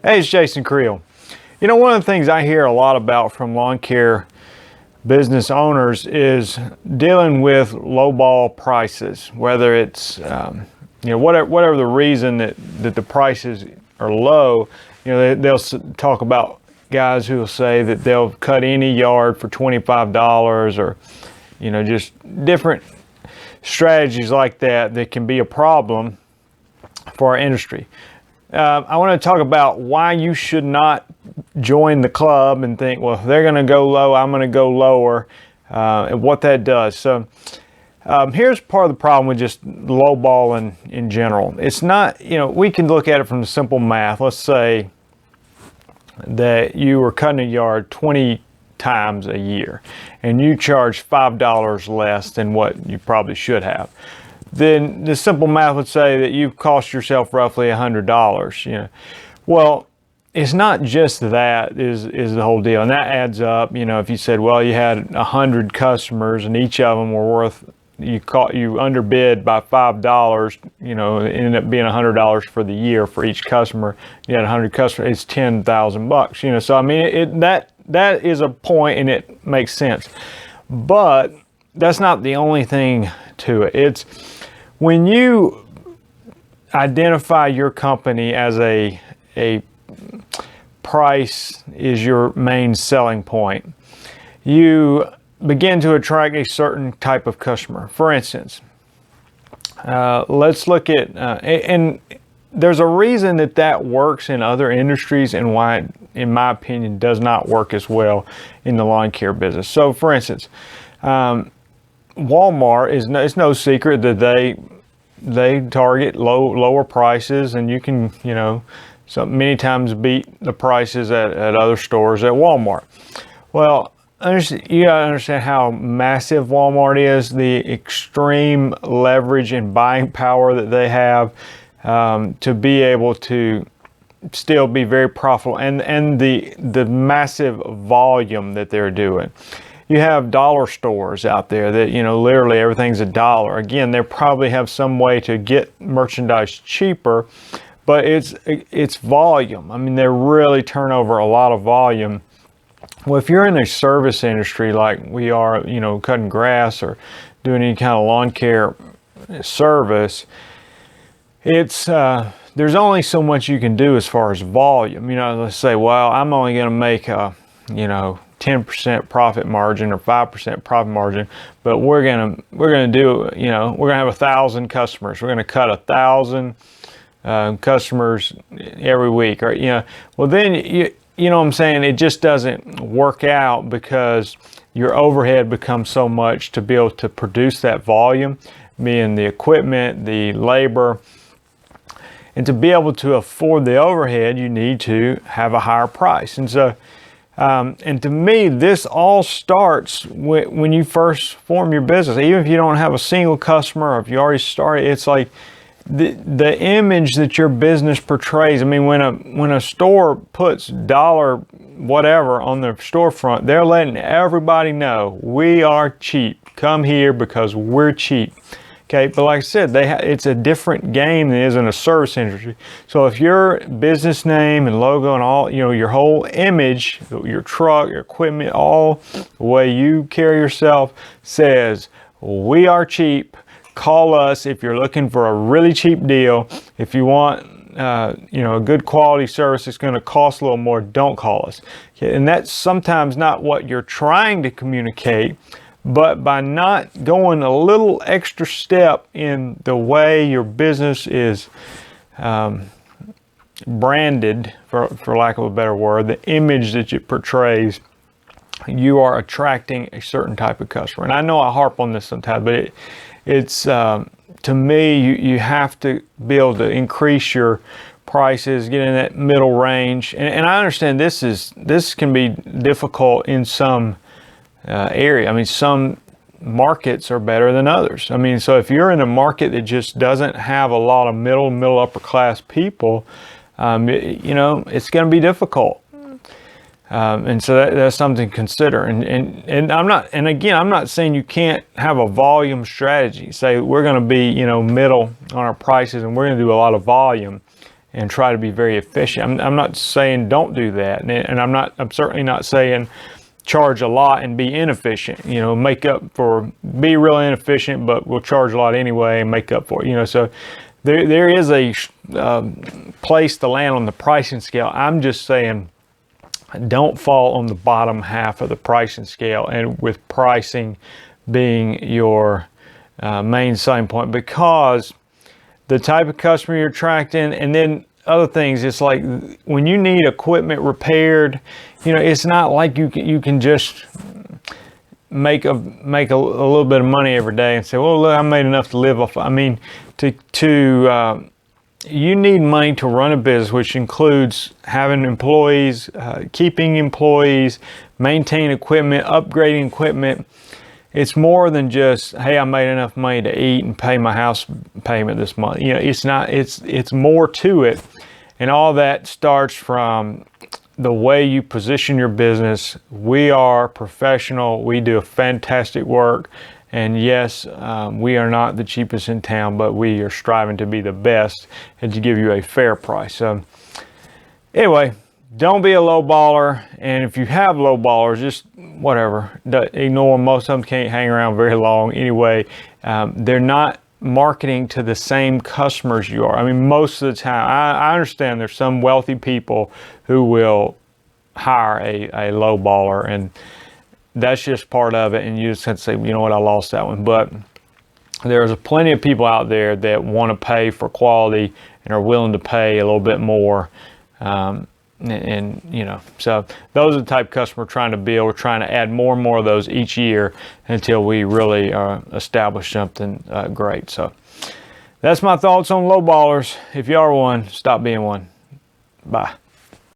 Hey, it's Jason Creel. You know, one of the things I hear a lot about from lawn care business owners is dealing with lowball prices, whether it's, whatever the reason that the prices are low. You know, they'll talk about guys who will say that they'll cut any yard for $25 or, just different strategies like that can be a problem for our industry. I want to talk about why you should not join the club and think, well, if they're going to go low, I'm going to go lower, and what that does. So here's part of the problem with just lowballing in general. It's not, we can look at it from the simple math. Let's say that you were cutting a yard 20 times a year and you charge $5 less than what you probably should have. Then the simple math would say that you've cost yourself roughly $100. Well, it's not just that is the whole deal, and that adds up. If you said, well, you had 100 customers and each of them were worth, you underbid by $5, it ended up being $100 for the year for each customer. You had 100 customers, it's $10,000. So I mean, that is a point, and it makes sense. But that's not the only thing to it. It's when you identify your company as a price is your main selling point, you begin to attract a certain type of customer. For instance, let's look at, and there's a reason that works in other industries and why it, in my opinion, does not work as well in the lawn care business. So for instance, Walmart it's no secret that they target lower prices, and you can so many times beat the prices at other stores at Walmart. Well, you gotta understand how massive Walmart is, the extreme leverage and buying power that they have to be able to still be very profitable, and the massive volume that they're doing. You have dollar stores out there that, literally everything's $1. Again, they probably have some way to get merchandise cheaper, but it's volume. I mean, they really turn over a lot of volume. Well, if you're in a service industry like we are, cutting grass or doing any kind of lawn care service, it's there's only so much you can do as far as volume. Let's say, well, I'm only going to make a 10% profit margin or 5% profit margin, but we're gonna do, we're gonna have 1,000 customers. We're gonna cut 1,000 customers every week, or well, then you know what I'm saying, it just doesn't work out because your overhead becomes so much to be able to produce that volume, being the equipment, the labor. And to be able to afford the overhead, you need to have a higher price. And so and to me, this all starts when you first form your business. Even if you don't have a single customer, or if you already started, it's like the image that your business portrays. I mean, when a store puts dollar whatever on their storefront, they're letting everybody know we are cheap. Come here because we're cheap. Okay, but like I said, it's a different game than it is in a service industry. So if your business name and logo and all, your whole image, your truck, your equipment, all the way you carry yourself says, we are cheap, call us if you're looking for a really cheap deal. If you want, a good quality service that's going to cost a little more, don't call us. Okay, and that's sometimes not what you're trying to communicate. But by not going a little extra step in the way your business is branded, for lack of a better word, the image that it portrays, you are attracting a certain type of customer. And I know I harp on this sometimes, but it's to me, you have to be able to increase your prices, get in that middle range. And I understand this can be difficult in some area. I mean, some markets are better than others. I mean, so if you're in a market that just doesn't have a lot of middle upper class people, it's going to be difficult. And so that's something to consider. And I'm not saying you can't have a volume strategy. Say we're going to be, middle on our prices, and we're going to do a lot of volume. and try to be very efficient. I'm not saying don't do that, and I'm certainly not saying charge a lot and be inefficient, you know, be really inefficient, but we'll charge a lot anyway and make up for it, you know. So there is a place to land on the pricing scale. I'm just saying don't fall on the bottom half of the pricing scale, and with pricing being your main selling point, because the type of customer you're attracting, and then other things, it's like when you need equipment repaired, you know, it's not like you can just make a little bit of money every day and say, well, look, I made enough to live off. I mean, you need money to run a business, which includes having employees, keeping employees, maintaining equipment, upgrading equipment. It's more than just, hey, I made enough money to eat and pay my house payment this month. You know, it's more to it. And all that starts from the way you position your business. We are professional. We do fantastic work. And yes, we are not the cheapest in town, but we are striving to be the best and to give you a fair price. So anyway, don't be a low baller. And if you have low ballers, just whatever, ignore them. Most of them can't hang around very long anyway. They're not marketing to the same customers you are. I mean, most of the time, I understand there's some wealthy people who will hire a low baller, and that's just part of it. And you just have to say, you know what, I lost that one. But there's plenty of people out there that want to pay for quality and are willing to pay a little bit more. And you know, so those are the type of customer we're trying to build. We're trying to add more and more of those each year until we really establish something great. So that's my thoughts on low ballers. If you are one, stop being one. Bye.